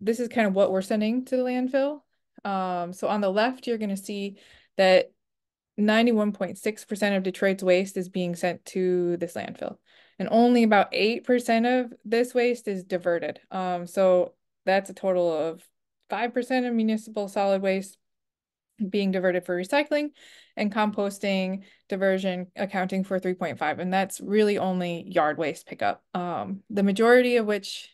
[SPEAKER 6] this is kind of what we're sending to the landfill. So on the left, you're going to see that 91.6% of Detroit's waste is being sent to this landfill. And only about 8% of this waste is diverted. So that's a total of 5% of municipal solid waste being diverted for recycling, and composting diversion accounting for 3.5. And that's really only yard waste pickup. The majority of which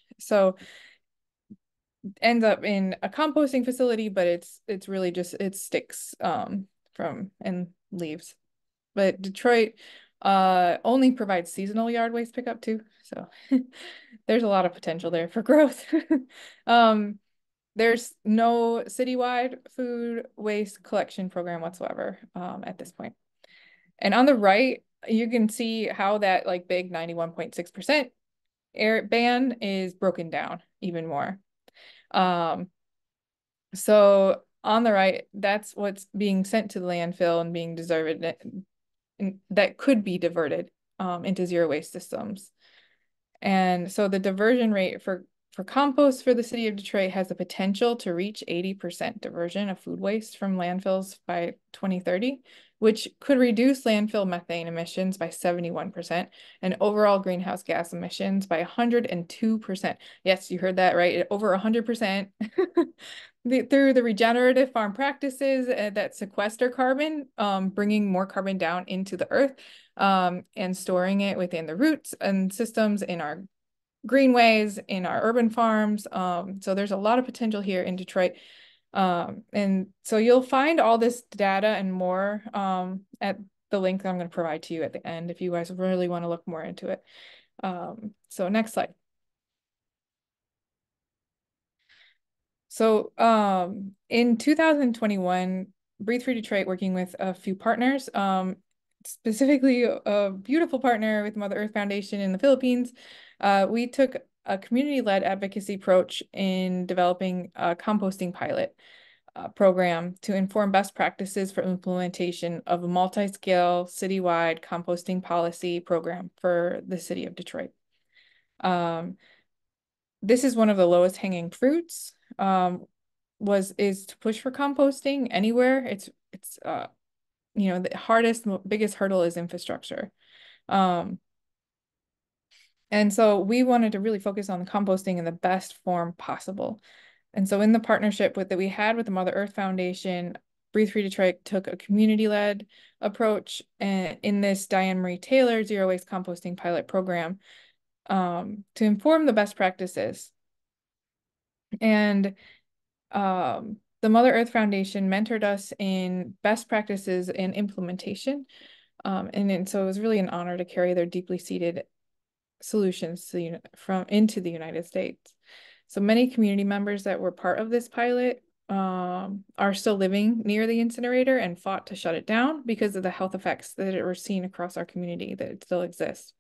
[SPEAKER 6] ends up in a composting facility, but it's really just, it sticks from and leaves. But Detroit only provides seasonal yard waste pickup too. So there's a lot of potential there for growth. There's no citywide food waste collection program whatsoever at this point. And on the right, you can see how that like big 91.6% air ban is broken down even more. So on the right, that's what's being sent to the landfill and being that could be diverted into zero waste systems. And so the diversion rate for compost for the city of Detroit has the potential to reach 80% diversion of food waste from landfills by 2030, which could reduce landfill methane emissions by 71% and overall greenhouse gas emissions by 102%. Yes, you heard that right, over 100%. Through the regenerative farm practices that sequester carbon, bringing more carbon down into the earth and storing it within the roots and systems in our greenways, in our urban farms. So there's a lot of potential here in Detroit. And so you'll find all this data and more at the link that I'm going to provide to you at the end if you guys really want to look more into it. So next slide. So in 2021, Breathe Free Detroit, working with a few partners, specifically a beautiful partner with Mother Earth Foundation in the Philippines, we took a community-led advocacy approach in developing a composting pilot program to inform best practices for implementation of a multi-scale citywide composting policy program for the city of Detroit. This is one of the lowest hanging fruits, is to push for composting anywhere. It's you know, the biggest hurdle is infrastructure. And so we wanted to really focus on the composting in the best form possible. And so in the partnership that we had with the Mother Earth Foundation, Breathe Free Detroit took a community-led approach in this Diane Marie Taylor Zero Waste Composting Pilot Program to inform the best practices. And the Mother Earth Foundation mentored us in best practices and implementation. And so it was really an honor to carry their deeply seated solutions into the United States. So many community members that were part of this pilot are still living near the incinerator and fought to shut it down because of the health effects that were seen across our community that it still exists.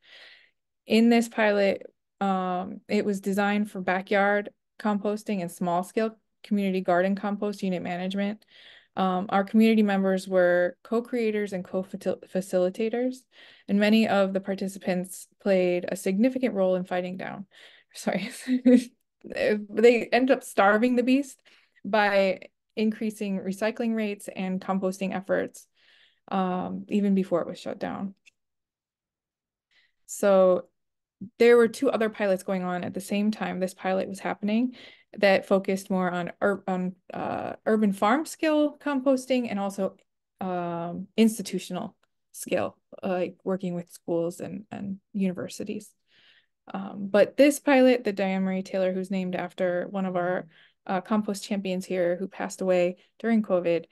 [SPEAKER 6] In this pilot, it was designed for backyard composting and small scale community garden compost unit management. Our community members were co-creators and co-facilitators, and many of the participants played a significant role in fighting down. Sorry, they ended up starving the beast by increasing recycling rates and composting efforts, even before it was shut down. So there were two other pilots going on at the same time this pilot was happening that focused more on urban farm scale composting and also institutional scale, like working with schools and universities. But this pilot, the Diane Marie Taylor, who's named after one of our compost champions here who passed away during COVID,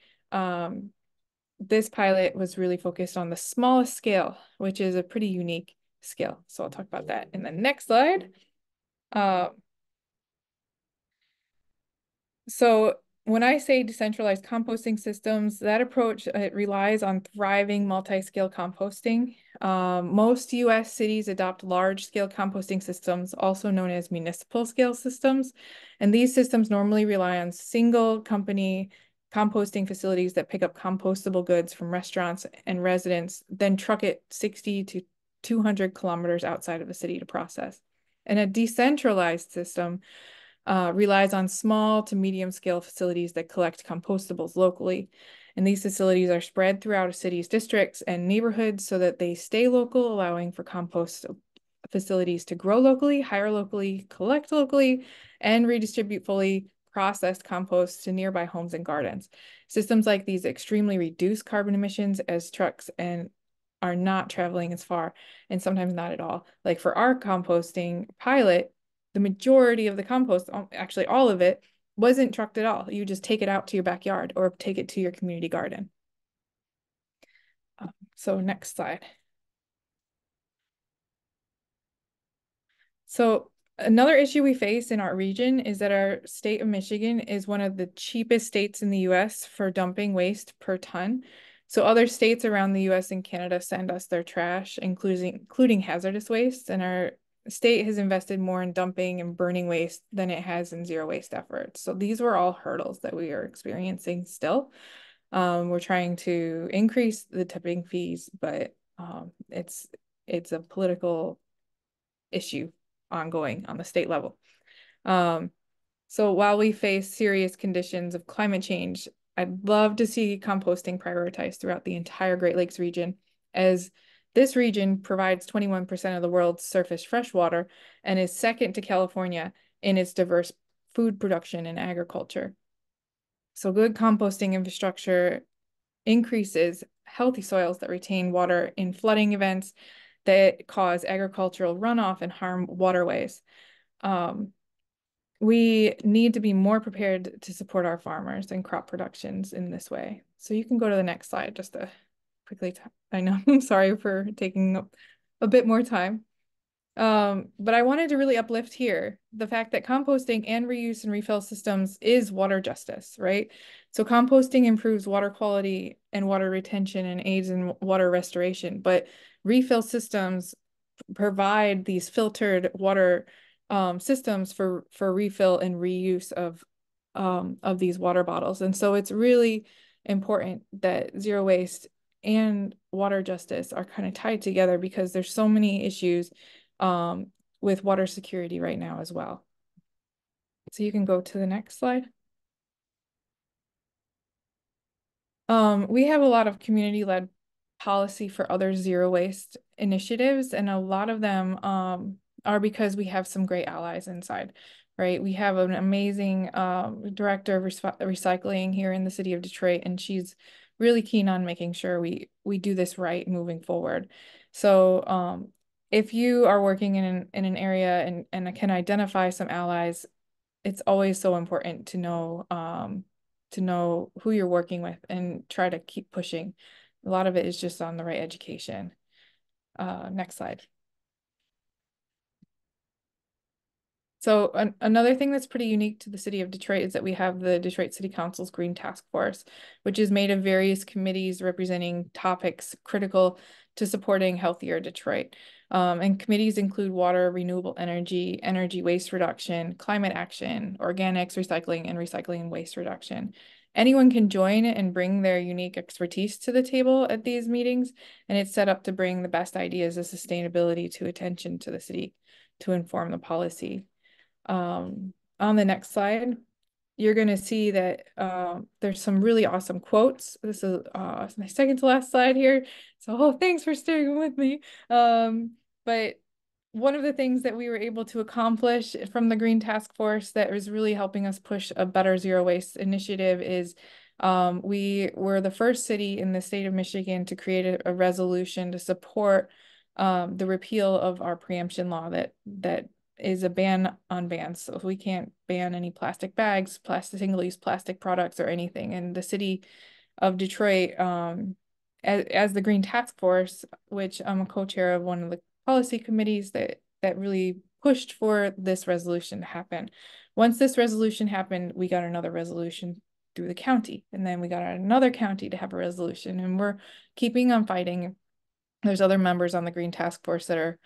[SPEAKER 6] this pilot was really focused on the smallest scale, which is a pretty unique scale. So I'll talk about that in the next slide. So when I say decentralized composting systems, that approach relies on thriving multi-scale composting. Most US cities adopt large-scale composting systems, also known as municipal scale systems. And these systems normally rely on single company composting facilities that pick up compostable goods from restaurants and residents, then truck it 60 to 200 kilometers outside of the city to process. And a decentralized system relies on small to medium scale facilities that collect compostables locally. And these facilities are spread throughout a city's districts and neighborhoods so that they stay local, allowing for compost facilities to grow locally, hire locally, collect locally, and redistribute fully processed compost to nearby homes and gardens. Systems like these extremely reduce carbon emissions as trucks and are not traveling as far, and sometimes not at all. Like for our composting pilot, the majority of the compost, actually all of it, wasn't trucked at all. You just take it out to your backyard or take it to your community garden. So next slide. So another issue we face in our region is that our state of Michigan is one of the cheapest states in the US for dumping waste per ton. So other states around the US and Canada send us their trash, including hazardous waste, and our state has invested more in dumping and burning waste than it has in zero waste efforts. So these were all hurdles that we are experiencing still. We're trying to increase the tipping fees, but it's a political issue ongoing on the state level. So while we face serious conditions of climate change, I'd love to see composting prioritized throughout the entire Great Lakes region, as this region provides 21% of the world's surface freshwater and is second to California in its diverse food production and agriculture. So good composting infrastructure increases healthy soils that retain water in flooding events that cause agricultural runoff and harm waterways. We need to be more prepared to support our farmers and crop productions in this way. So you can go to the next slide just to quickly, I know, I'm sorry for taking a bit more time. But I wanted to really uplift here the fact that composting and reuse and refill systems is water justice, right? So composting improves water quality and water retention and aids in water restoration, but refill systems provide these filtered water systems for refill and reuse of these water bottles. And so it's really important that zero waste and water justice are kind of tied together, because there's so many issues with water security right now as well. So you can go to the next slide. We have a lot of community-led policy for other zero waste initiatives, and a lot of them are because we have some great allies inside, right? We have an amazing director of recycling here in the city of Detroit, and she's really keen on making sure we do this right moving forward. So if you are working in an area and can identify some allies, it's always so important to know who you're working with and try to keep pushing. A lot of it is just on the right education. Next slide. So another thing that's pretty unique to the city of Detroit is that we have the Detroit City Council's Green Task Force, which is made of various committees representing topics critical to supporting healthier Detroit. And committees include water, renewable energy, energy waste reduction, climate action, organics, recycling, and recycling and waste reduction. Anyone can join and bring their unique expertise to the table at these meetings, and it's set up to bring the best ideas of sustainability to attention to the city to inform the policy. On the next slide, you're going to see that there's some really awesome quotes. This is my second to last slide here. So thanks for sticking with me. But one of the things that we were able to accomplish from the Green Task Force that was really helping us push a better zero waste initiative is we were the first city in the state of Michigan to create a resolution to support the repeal of our preemption law that is a ban on bans. So we can't ban any plastic bags, single-use plastic products, or anything. And the city of Detroit, as the Green Task Force, which I'm a co-chair of one of the policy committees that really pushed for this resolution to happen. Once this resolution happened, we got another resolution through the county, and then we got another county to have a resolution, and we're keeping on fighting. There's other members on the Green Task Force that are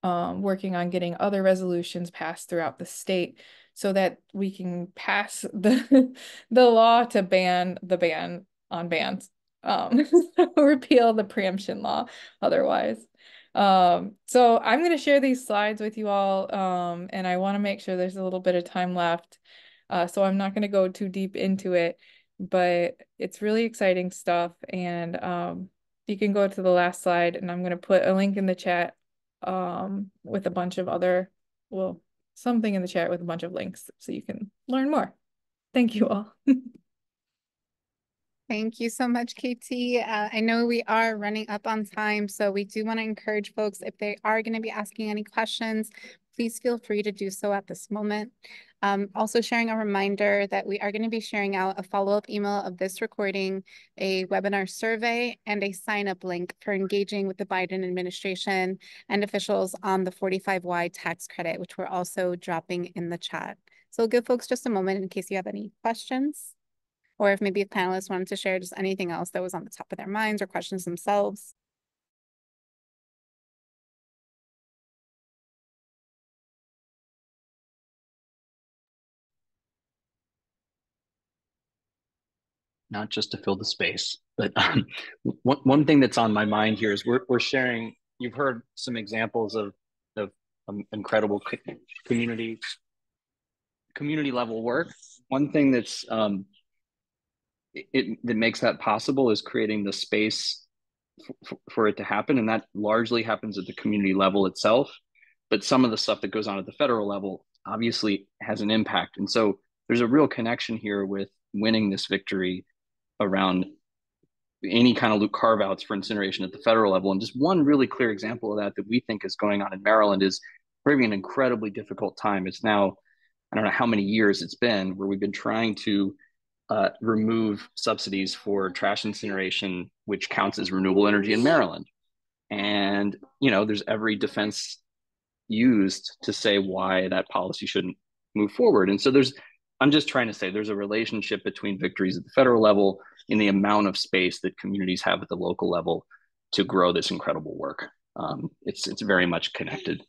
[SPEAKER 6] working on getting other resolutions passed throughout the state so that we can pass the law to ban the ban on bans, repeal the preemption law otherwise. So I'm going to share these slides with you all, and I want to make sure there's a little bit of time left. So I'm not going to go too deep into it, but it's really exciting stuff. And you can go to the last slide, and I'm going to put a link in the chat with a bunch of other, something in the chat with a bunch of links so you can learn more. Thank you all.
[SPEAKER 1] Thank you so much, KT. I know we are running up on time, so we do want to encourage folks, if they are going to be asking any questions, please feel free to do so at this moment. Also sharing a reminder that we are going to be sharing out a follow-up email of this recording, a webinar survey, and a sign-up link for engaging with the Biden administration and officials on the 45Y tax credit, which we're also dropping in the chat. So we'll give folks just a moment in case you have any questions, or if maybe a panelist wanted to share just anything else that was on the top of their minds or questions themselves.
[SPEAKER 4] Not just to fill the space, but one thing that's on my mind here is we're sharing. You've heard some examples of incredible community level work. One thing that's that makes that possible is creating the space for it to happen, and that largely happens at the community level itself. But some of the stuff that goes on at the federal level obviously has an impact, and so there's a real connection here with winning this victory around any kind of carve outs for incineration at the federal level. And just one really clear example of that we think is going on in Maryland is we're having an incredibly difficult time. It's now, I don't know how many years it's been where we've been trying to remove subsidies for trash incineration, which counts as renewable energy in Maryland. And, you know, there's every defense used to say why that policy shouldn't move forward. And so I'm just trying to say there's a relationship between victories at the federal level and the amount of space that communities have at the local level to grow this incredible work. It's very much connected.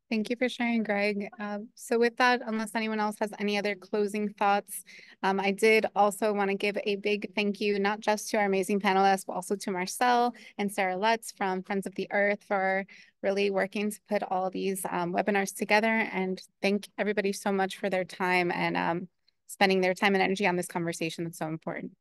[SPEAKER 1] Thank you for sharing, Greg. So with that, unless anyone else has any other closing thoughts, I did also want to give a big thank you, not just to our amazing panelists, but also to Marcel and Sarah Lutz from Friends of the Earth for really working to put all these webinars together. And thank everybody so much for their time and spending their time and energy on this conversation that's so important.